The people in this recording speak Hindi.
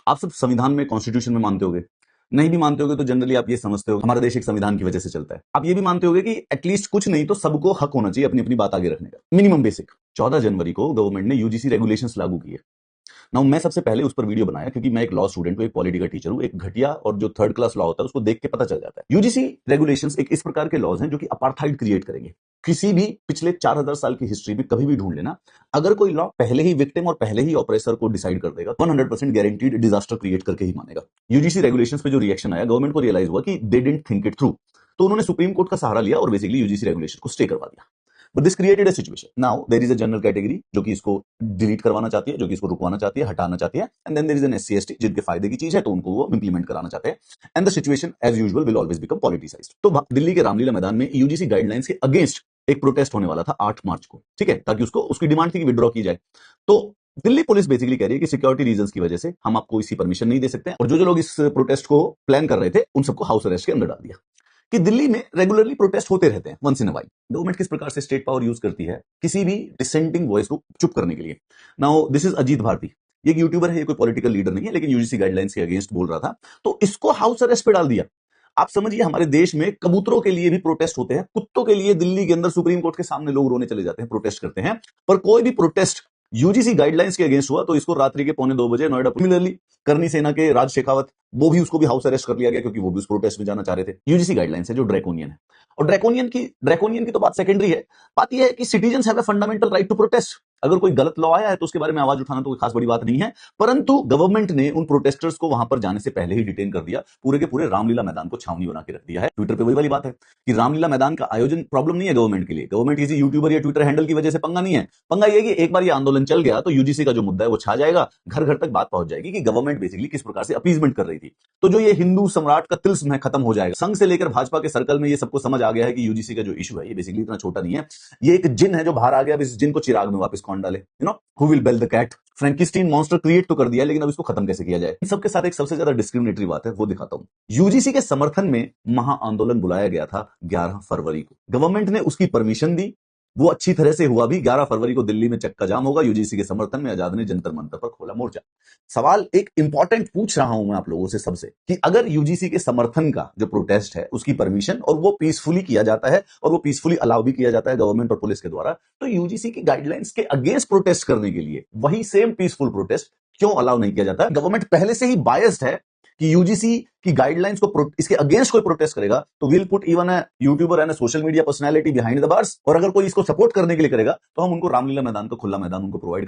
आप सब संविधान में, कॉन्स्टिट्यूशन में मानते होगे। नहीं भी मानते होगे तो जनरली आप ये समझते हो हमारा देश एक संविधान की वजह से चलता है। आप ये भी मानते होगे कि एटलीस्ट कुछ नहीं तो सबको हक होना चाहिए अपनी अपनी बात आगे रखने का, मिनिमम बेसिक। 14 जनवरी को गवर्नमेंट ने यूजीसी रेगुलेशंस लागू किए। नाउ मैं सबसे पहले उस पर वीडियो बनाया क्योंकि मैं एक लॉ स्टूडेंट हूं, एक पॉलिटी का टीचर हूं। एक घटिया और जो थर्ड क्लास लॉ होता है उसको देख के पता चल जाता है। यूजीसी रेगुलेशंस एक इस प्रकार के लॉज हैं जो कि अपार्थाइड क्रिएट करेंगे। किसी भी पिछले 4000 साल की हिस्ट्री में कभी भी ढूंढ लेना, अगर कोई लॉ पहले ही विक्टिम और पहले ही ऑपरेसर को डिसाइड कर देगा, 100% गारंटीड डिजास्टर क्रिएट करके ही मानेगा। यूजीसी रेगुलेशंस पे जो रिएक्शन आया, गवर्नमेंट को रियलाइज हुआ कि they didn't think it through, तो उन्होंने सुप्रीम कोर्ट का सहारा लिया और बेसिकली यूजीसी रेगुलेशन को स्टे करवा दिया। But this created a situation. Now there is a general category जो कि इसको डिलीट करवाना चाहती है, जो कि इसको रुकवाना चाहती है, हटाना चाहती है, and then there is an SC/ST जिनके फायदे की चीज है तो उनको वो इंप्लीमेंट कराना चाहते हैं, and the situation as usual will always become politicized. तो दिल्ली के रामलीला मैदान में यूजीसी गाइडलाइंस के अगेंस्ट एक प्रोटेस्ट होने वाला था 8 मार्च को, ठीक है, ताकि उसकी डिमांड थी कि विड्रॉ की जाए। तो दिल्ली पुलिस बेसिकली कह रही है कि सिक्योरिटी रीजंस की वजह से हम आपको इसी परमिशन नहीं दे सकते, और जो लोग इस प्रोटेस्ट को प्लान कर रहे थे उन सबको हाउस अरेस्ट के अंदर डाल दिया। कि दिल्ली में रेगुलरली प्रोटेस्ट होते रहते हैं once in a while. Government किस प्रकार से स्टेट पावर यूज करती है किसी भी डिसेंटिंग वॉइस को चुप करने के लिए। Now this is Ajit Bharti, ये एक यूट्यूबर है, ये कोई पॉलिटिकल लीडर नहीं है, लेकिन यूजीसी गाइडलाइंस के अगेंस्ट बोल रहा था, तो इसको हाउस अरेस्ट पे डाल दिया। आप समझिए हमारे देश में कबूतरों के लिए भी प्रोटेस्ट होते हैं, कुत्तों के लिए दिल्ली के अंदर सुप्रीम कोर्ट के सामने लोग रोने चले जाते हैं, प्रोटेस्ट करते हैं, पर कोई भी प्रोटेस्ट यूजीसी गाइडलाइंस के अगेंस्ट हुआ तो इसको रात्रि के 1:45 बजे नोएडा, सिमिलरली करनी सेना के राज शेखावत, वो भी उसको भी हाउस अरेस्ट कर लिया गया क्योंकि वो भी उस प्रोटेस्ट में जाना चाह रहे थे। यूजीसी गाइडलाइंस है जो ड्रैकोनियन है, और ड्रैकोनियन की तो बात सेकेंडरी है। बात यह है कि citizens have a fundamental right to protest. अगर कोई गलत लॉ आया है तो उसके बारे में आवाज उठाना तो कोई खास बड़ी बात नहीं है, परंतु गवर्नमेंट ने उन प्रोटेस्टर्स को वहां पर जाने से पहले ही डिटेन कर दिया, पूरे के पूरे रामलीला मैदान को छावनी बना के रख दिया है। ट्विटर पे वही वाली बात है कि रामलीला मैदान का आयोजन प्रॉब्लम नहीं है गवर्नमेंट के लिए, गवर्नमेंट किसी यूट्यूबर या ट्विटर हैंडल की वजह से पंगा नहीं है। पंगा ये कि एक बार ये आंदोलन चल गया तो यूजीसी का जो मुद्दा है वो छा जाएगा, घर घर तक बात पहुंच जाएगी कि गवर्नमेंट बेसिकली किस प्रकार से अपीजमेंट कर रही थी। तो जो ये हिंदू सम्राट का तिल्स्म है खत्म हो जाएगा। संघ से लेकर भाजपा के सर्कल में ये सबको समझ आ गया है कि यूजीसी का जो इशू है ये बेसिकली इतना छोटा नहीं है, ये एक जिन है जो बाहर आ गया, अब इस जिन को चिराग में वापस कौन डाले, you know who will bell the cat. Frankenstein monster create तो कर दिया, लेकिन अब इसको खत्म कैसे किया जाए। इन सबके साथ एक सबसे ज्यादा डिस्क्रिमिनेटरी बात है, वो दिखाता हूं। यूजीसी के समर्थन में महा आंदोलन बुलाया गया था 11 फरवरी को, गवर्नमेंट ने उसकी परमिशन दी, वो अच्छी तरह से हुआ भी। 11 फरवरी को दिल्ली में चक्का जाम होगा, यूजीसी के समर्थन में आजाद ने जंतर मंतर पर खोला मोर्चा। सवाल एक इंपॉर्टेंट पूछ रहा हूं मैं आप लोगों से सबसे, कि अगर यूजीसी के समर्थन का जो प्रोटेस्ट है उसकी परमिशन, और वो पीसफुली किया जाता है और वो पीसफुली अलाउ भी किया जाता है गवर्नमेंट और पुलिस के द्वारा, तो यूजीसी की गाइडलाइंस के अगेंस्ट प्रोटेस्ट करने के लिए वही सेम पीसफुल प्रोटेस्ट क्यों अलाउ नहीं किया जाता? गवर्नमेंट पहले से ही बायस्ड है कि यूजीसी की गाइडलाइंस को इसके अगेंस्ट कोई प्रोटेस्ट करेगा तो will put even a YouTuber and social media personality behind the bars, और अगर कोई इसको सपोर्ट करने के लिए करेगा तो हम उनको रामलीला मैदान का खुला मैदान उनको प्रोवाइड